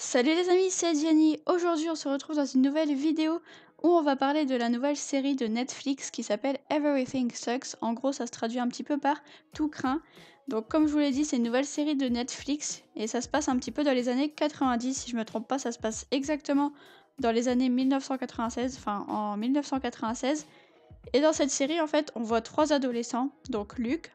Salut les amis, c'est Diany. Aujourd'hui, on se retrouve dans une nouvelle vidéo où on va parler de la nouvelle série de Netflix qui s'appelle Everything Sucks. En gros, ça se traduit un petit peu par Tout craint. Donc, comme je vous l'ai dit, c'est une nouvelle série de Netflix et ça se passe un petit peu dans les années 90. Si je me trompe pas, ça se passe exactement dans les années 1996, enfin en 1996. Et dans cette série, en fait, on voit trois adolescents, donc Luke,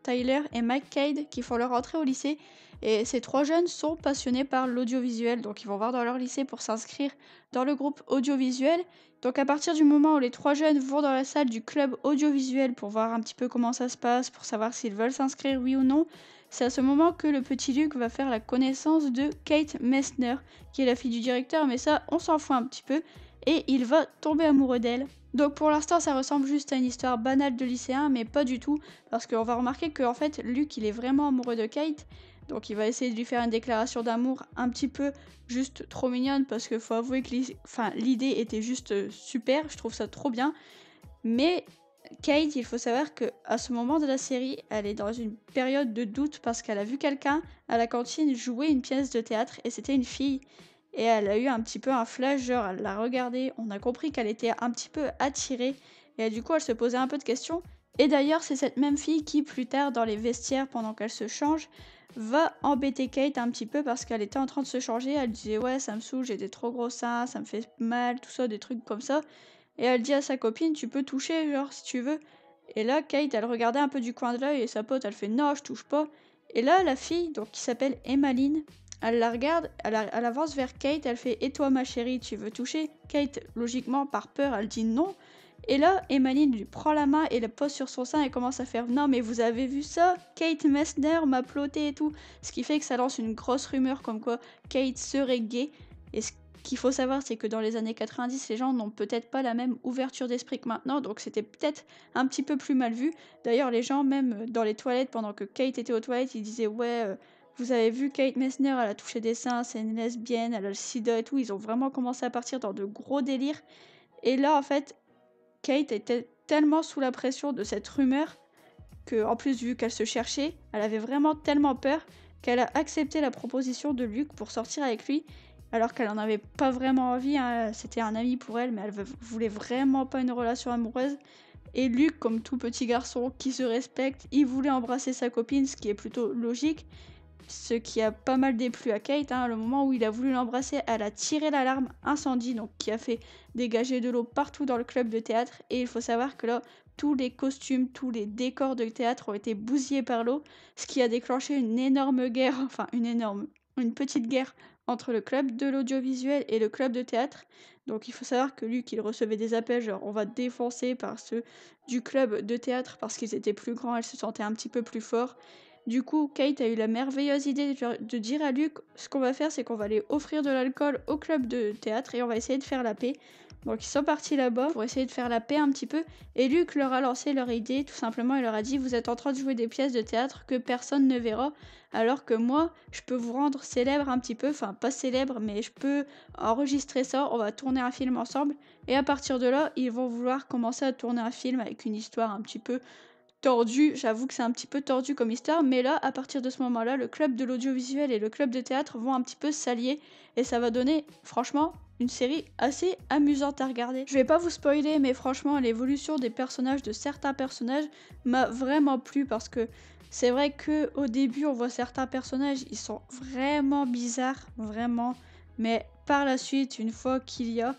Tyler et Mike Cade qui font leur entrée au lycée. Et ces trois jeunes sont passionnés par l'audiovisuel, donc ils vont voir dans leur lycée pour s'inscrire dans le groupe audiovisuel. Donc à partir du moment où les trois jeunes vont dans la salle du club audiovisuel pour voir un petit peu comment ça se passe, pour savoir s'ils veulent s'inscrire oui ou non, c'est à ce moment que le petit Luc va faire la connaissance de Kate Messner, qui est la fille du directeur, mais ça on s'en fout un petit peu, et il va tomber amoureux d'elle. Donc pour l'instant ça ressemble juste à une histoire banale de lycéen, mais pas du tout, parce qu'on va remarquer qu'en fait Luke il est vraiment amoureux de Kate, donc il va essayer de lui faire une déclaration d'amour un petit peu juste trop mignonne, parce qu'il faut avouer que l'idée était juste super, je trouve ça trop bien, mais Kate, il faut savoir que à ce moment de la série, elle est dans une période de doute parce qu'elle a vu quelqu'un à la cantine jouer une pièce de théâtre et c'était une fille. Et elle a eu un petit peu un flash, genre elle l'a regardé, on a compris qu'elle était un petit peu attirée et du coup elle se posait un peu de questions. Et d'ailleurs c'est cette même fille qui plus tard dans les vestiaires pendant qu'elle se change va embêter Kate un petit peu parce qu'elle était en train de se changer, elle disait ouais ça me saoule, j'ai des trop gros seins, ça me fait mal, tout ça, des trucs comme ça. Et elle dit à sa copine, tu peux toucher, genre, si tu veux. Et là, Kate, elle regardait un peu du coin de l'œil et sa pote, elle fait non, je touche pas. Et là, la fille, donc qui s'appelle Emmaline, elle la regarde, elle avance vers Kate, elle fait et toi, ma chérie, tu veux toucher? Kate, logiquement, par peur, elle dit non. Et là, Emmaline lui prend la main et la pose sur son sein et commence à faire non, mais vous avez vu ça? Kate Messner m'a ploté et tout. Ce qui fait que ça lance une grosse rumeur comme quoi Kate serait gay. Et ce qu'il faut savoir, c'est que dans les années 90, les gens n'ont peut-être pas la même ouverture d'esprit que maintenant, donc c'était peut-être un petit peu plus mal vu. D'ailleurs, les gens, même dans les toilettes, pendant que Kate était aux toilettes, ils disaient ouais, vous avez vu Kate Messner, elle a touché des seins, c'est une lesbienne, elle a le sida et tout. Ils ont vraiment commencé à partir dans de gros délires. Et là, en fait, Kate était tellement sous la pression de cette rumeur que, en plus, vu qu'elle se cherchait, elle avait vraiment tellement peur qu'elle a accepté la proposition de Luc pour sortir avec lui, alors qu'elle en avait pas vraiment envie, hein. C'était un ami pour elle, mais elle voulait vraiment pas une relation amoureuse. Et Luc, comme tout petit garçon qui se respecte, il voulait embrasser sa copine, ce qui est plutôt logique. Ce qui a pas mal déplu à Kate, hein. Le moment où il a voulu l'embrasser, elle a tiré l'alarme incendie, donc qui a fait dégager de l'eau partout dans le club de théâtre. Et il faut savoir que là, tous les costumes, tous les décors de théâtre ont été bousillés par l'eau, ce qui a déclenché une énorme guerre, enfin une petite guerre entre le club de l'audiovisuel et le club de théâtre. Donc il faut savoir que Luc, il recevait des appels genre on va te défoncer par ceux du club de théâtre parce qu'ils étaient plus grands, elle se sentait un petit peu plus fort. Du coup, Kate a eu la merveilleuse idée de dire à Luc, ce qu'on va faire, c'est qu'on va aller offrir de l'alcool au club de théâtre et on va essayer de faire la paix. Donc ils sont partis là-bas pour essayer de faire la paix un petit peu. Et Luc leur a lancé leur idée, tout simplement, il leur a dit, vous êtes en train de jouer des pièces de théâtre que personne ne verra, alors que moi, je peux vous rendre célèbre un petit peu, enfin pas célèbre, mais je peux enregistrer ça, on va tourner un film ensemble. Et à partir de là, ils vont vouloir commencer à tourner un film avec une histoire un petit peu tordu, j'avoue que c'est un petit peu tordu comme histoire, mais là, à partir de ce moment-là, le club de l'audiovisuel et le club de théâtre vont un petit peu s'allier et ça va donner, franchement, une série assez amusante à regarder. Je vais pas vous spoiler, mais franchement, l'évolution des personnages, de certains personnages, m'a vraiment plu parce que c'est vrai que au début, on voit certains personnages, ils sont vraiment bizarres, vraiment, mais par la suite, une fois qu'il y a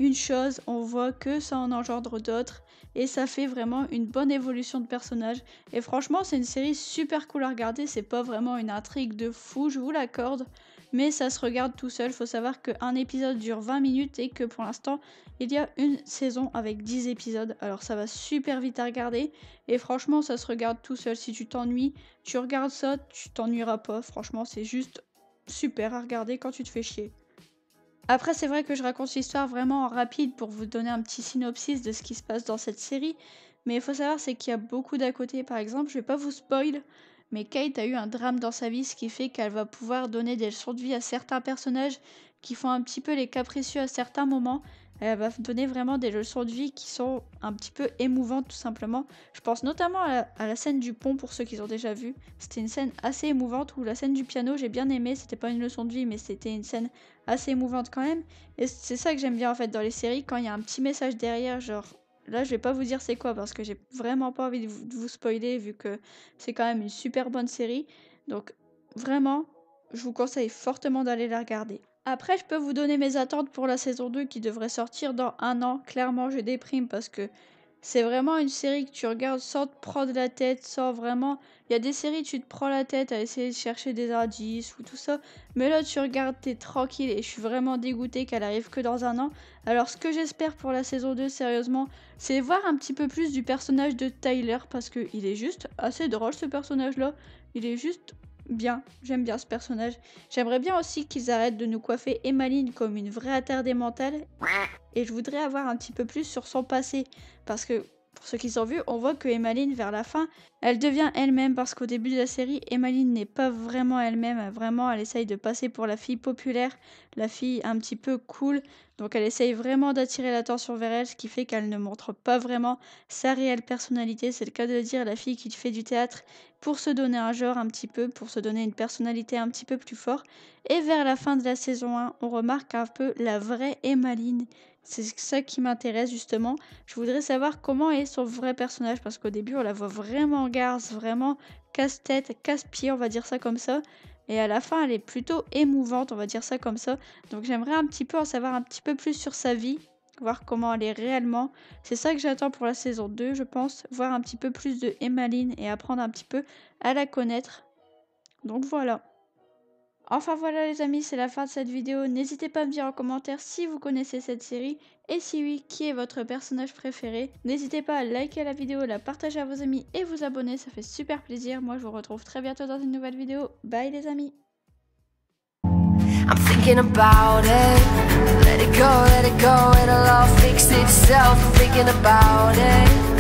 une chose, on voit que ça en engendre d'autres et ça fait vraiment une bonne évolution de personnage. Et franchement, c'est une série super cool à regarder, c'est pas vraiment une intrigue de fou, je vous l'accorde, mais ça se regarde tout seul. Faut savoir qu'un épisode dure 20 minutes et que pour l'instant, il y a une saison avec 10 épisodes. Alors ça va super vite à regarder et franchement, ça se regarde tout seul. Si tu t'ennuies, tu regardes ça, tu t'ennuieras pas. Franchement, c'est juste super à regarder quand tu te fais chier. Après, c'est vrai que je raconte l'histoire vraiment en rapide pour vous donner un petit synopsis de ce qui se passe dans cette série, mais il faut savoir c'est qu'il y a beaucoup d'à côté. Par exemple, je vais pas vous spoil, mais Kate a eu un drame dans sa vie, ce qui fait qu'elle va pouvoir donner des leçons de vie à certains personnages qui font un petit peu les capricieux à certains moments. Elle va donner vraiment des leçons de vie qui sont un petit peu émouvantes tout simplement. Je pense notamment à la scène du pont pour ceux qui ont déjà vu. C'était une scène assez émouvante, ou la scène du piano j'ai bien aimé, c'était pas une leçon de vie mais c'était une scène assez émouvante quand même. Et c'est ça que j'aime bien en fait dans les séries, quand il y a un petit message derrière, genre... Là, je vais pas vous dire c'est quoi parce que j'ai vraiment pas envie de vous spoiler vu que c'est quand même une super bonne série. Donc, vraiment, je vous conseille fortement d'aller la regarder. Après, je peux vous donner mes attentes pour la saison 2 qui devrait sortir dans 1 an. Clairement, je déprime parce que c'est vraiment une série que tu regardes sans te prendre la tête, sans vraiment... Il y a des séries, tu te prends la tête à essayer de chercher des indices ou tout ça. Mais là, tu regardes, t'es tranquille et je suis vraiment dégoûtée qu'elle arrive que dans 1 an. Alors, ce que j'espère pour la saison 2, sérieusement, c'est voir un petit peu plus du personnage de Tyler parce qu'il est juste assez drôle ce personnage-là. Il est juste bien, j'aime bien ce personnage. J'aimerais bien aussi qu'ils arrêtent de nous coiffer Emmeline comme une vraie attardée mentale. Et je voudrais avoir un petit peu plus sur son passé. Parce que, pour ceux qui ont vu, on voit que Emmeline, vers la fin, elle devient elle-même. Parce qu'au début de la série, Emmeline n'est pas vraiment elle-même. Vraiment, elle essaye de passer pour la fille populaire, la fille un petit peu cool. Donc elle essaye vraiment d'attirer l'attention vers elle, ce qui fait qu'elle ne montre pas vraiment sa réelle personnalité. C'est le cas de le dire, la fille qui fait du théâtre pour se donner un genre un petit peu, pour se donner une personnalité un petit peu plus forte. Et vers la fin de la saison 1, on remarque un peu la vraie Emmeline. C'est ça qui m'intéresse justement. Je voudrais savoir comment est son vrai personnage, parce qu'au début on la voit vraiment garce, vraiment casse-tête, casse-pied, on va dire ça comme ça. Et à la fin elle est plutôt émouvante, on va dire ça comme ça. Donc j'aimerais un petit peu en savoir un petit peu plus sur sa vie, voir comment elle est réellement. C'est ça que j'attends pour la saison 2, je pense. Voir un petit peu plus de Emmeline et apprendre un petit peu à la connaître. Donc voilà. Enfin voilà les amis, c'est la fin de cette vidéo. N'hésitez pas à me dire en commentaire si vous connaissez cette série et si oui, qui est votre personnage préféré. N'hésitez pas à liker la vidéo, la partager à vos amis et vous abonner, ça fait super plaisir. Moi je vous retrouve très bientôt dans une nouvelle vidéo. Bye les amis. I'm thinking about it. Let it go, it'll all fix itself. Thinking about it.